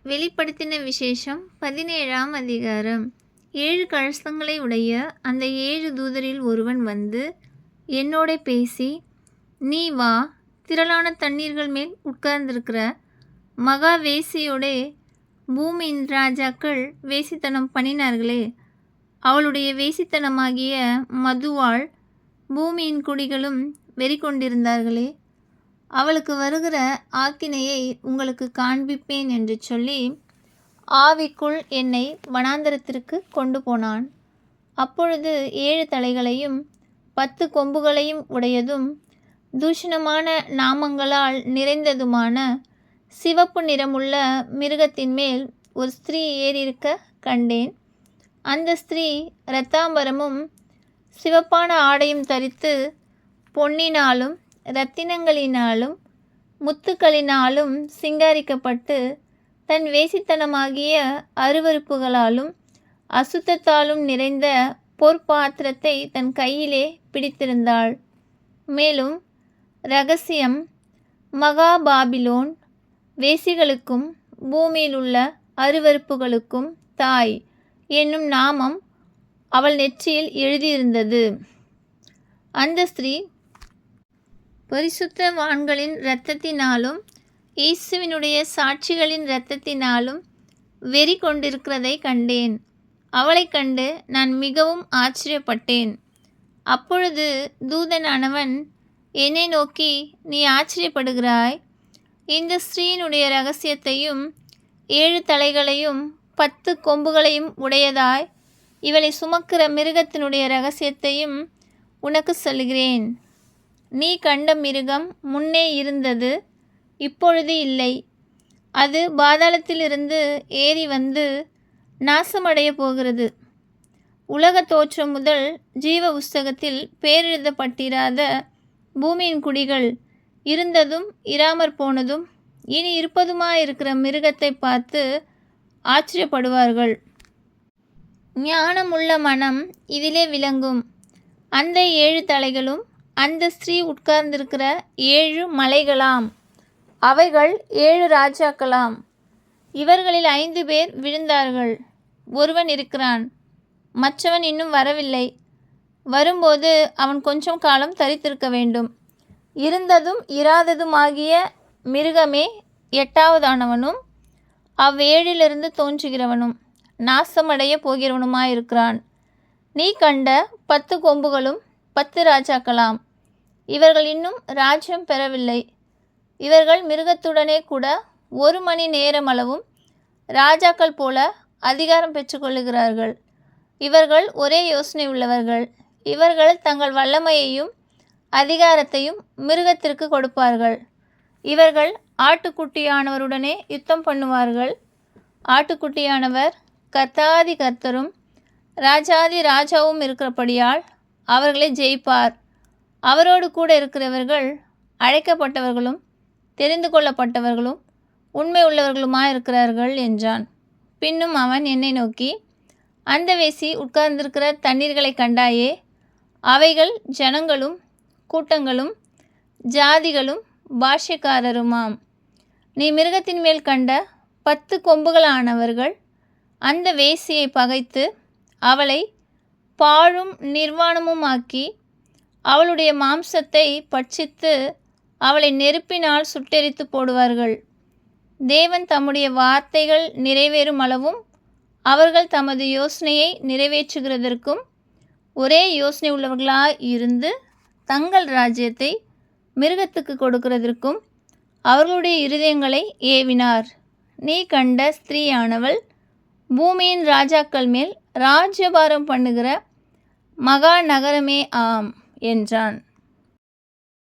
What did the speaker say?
வெளிப்படுத்தின விசேஷம் 17ஆம் அதிகாரம். 7 கலசங்களை உடைய அந்த 7 தூதரில் ஒருவன் வந்து என்னோடே பேசி, நீ வா, திரளான தண்ணீர்கள் மேல் உட்கார்ந்திருக்கிற மகா வேசியோடே பூமியின் ராஜாக்கள் வேசித்தனம் பண்ணினார்களே, அவளுடைய வேசித்தனமாகிய மதுவாள் பூமியின் குடிகளும் வெறி கொண்டிருந்தார்களே, அவளுக்கு வருகிற ஆக்கினையை உங்களுக்கு காண்பிப்பேன் என்று சொல்லி ஆவிக்குள் என்னை வனாந்தரத்திற்கு கொண்டு போனான். அப்பொழுது 7 தலைகளையும் 10 கொம்புகளையும் உடையதும் தூஷணமான நாமங்களால் நிறைந்ததுமான சிவப்பு நிறமுள்ள மிருகத்தின் மேல் ஒரு ஸ்திரீ ஏறியிருக்க கண்டேன். அந்த ஸ்திரீ இரத்தாம்பரமும் சிவப்பான ஆடையும் தரித்து பொன்னினாலும் இரத்தினங்களினாலும் முத்துக்களினாலும் சிங்காரிக்கப்பட்டு தன் வேசித்தனமாகிய அருவருப்புகளாலும் அசுத்தத்தாலும் நிறைந்த பொற்பாத்திரத்தை தன் கையிலே பிடித்திருந்தாள். மேலும் இரகசியம், மகா பாபிலோன், வேசிகளுக்கும் பூமியில் உள்ள அருவருப்புகளுக்கும் தாய் என்னும் நாமம் அவள் நெற்றியில் எழுதியிருந்தது. அந்த ஸ்திரீ பரிசுத்தவான்களின் இரத்தத்தினாலும் இயேசுவினுடைய சாட்சிகளின் இரத்தத்தினாலும் வெறி கொண்டிருக்கிறதை கண்டேன். அவளைக் கண்டு நான் மிகவும் ஆச்சரியப்பட்டேன். அப்பொழுது தூதனானவன் என்னை நோக்கி, நீ ஆச்சரியப்படுகிறாய். இந்த ஸ்திரீயினுடைய இரகசியத்தையும் 7 தலைகளையும் 10 கொம்புகளையும் உடையதாய் இவளை சுமக்கிற மிருகத்தினுடைய இரகசியத்தையும் உனக்கு சொல்கிறேன். நீ கண்ட மிருகம் முன்னே இருந்தது, இப்பொழுது இல்லை. அது பாதாளத்திலிருந்து ஏறி வந்து நாசமடைய போகிறது. உலக தோற்றம் முதல் ஜீவ புஸ்தகத்தில் பேரெழுதப்பட்டிராத பூமியின் குடிகள் இருந்ததும் இராமற் போனதும் இனி இருப்பதுமாயிருக்கிற மிருகத்தை பார்த்து ஆச்சரியப்படுவார்கள். ஞானமுள்ள மனம் இதிலே விளங்கும். அந்த 7 தலைகளும் அந்த ஸ்திரீ உட்கார்ந்திருக்கிற 7 மலைகளாம். அவைகள் 7 ராஜாக்களாம். இவர்களில் 5 பேர் விழுந்தார்கள். ஒருவன் இருக்கிறான், மற்றவன் இன்னும் வரவில்லை. வரும்போது அவன் கொஞ்சம் காலம் தரித்திருக்க வேண்டும். இருந்ததும் இராததுமாகிய மிருகமே 8வதானவனும் அவ்வேழிலிருந்து தோன்றுகிறவனும் நாசமடைய போகிறவனுமாயிருக்கிறான். நீ கண்ட 10 கொம்புகளும் 10 ராஜாக்களாம். இவர்கள் இன்னும் ராஜ்யம் பெறவில்லை. இவர்கள் மிருகத்துடனே கூட 1 மணி நேரமளவும் ராஜாக்கள் போல அதிகாரம் பெற்றுக்கொள்ளுகிறார்கள். இவர்கள் ஒரே யோசனை உள்ளவர்கள். இவர்கள் தங்கள் வல்லமையையும் அதிகாரத்தையும் மிருகத்திற்கு கொடுப்பார்கள். இவர்கள் ஆட்டுக்குட்டியானவருடனே யுத்தம் பண்ணுவார்கள். ஆட்டுக்குட்டியானவர் கர்த்தாதி கர்த்தரும் ராஜாதி ராஜாவும் இருக்கிறபடியால் அவர்களை ஜெயிப்பார். அவரோடு கூட இருக்கிறவர்கள் அழைக்கப்பட்டவர்களும் தெரிந்து கொள்ளப்பட்டவர்களும் உண்மை உள்ளவர்களுமாயிருக்கிறார்கள் என்றான். பின்னும் அவன் என்னை நோக்கி, அந்த வேசி உட்கார்ந்திருக்கிற தண்ணீர்களை கண்டாயே, அவைகள் ஜனங்களும் கூட்டங்களும் ஜாதிகளும் பாஷ்யக்காரருமாம். நீ மிருகத்தின் மேல் கண்ட 10 கொம்புகளானவர்கள் அந்த வேசியை பகைத்து அவளை பாழும் நிர்வாணமுமாக்கி அவளுடைய மாம்சத்தை பட்சித்து அவளை நெருப்பினால் சுட்டெரித்து போடுவார்கள். தேவன் தம்முடைய வார்த்தைகள் நிறைவேறும் அளவும் அவர்கள் தமது யோசனையை நிறைவேற்றுகிறதற்கும் ஒரே யோசனை உள்ளவர்களாய் இருந்து தங்கள் ராஜ்யத்தை மிருகத்துக்கு கொடுக்கிறதற்கும் அவர்களுடைய இருதயங்களை ஏவினார். நீ கண்ட ஸ்திரீயானவள் பூமியின் ராஜாக்கள் மேல் ராஜ்யபாரம் பண்ணுகிற மகா நகரமே ஆம் என்றான்.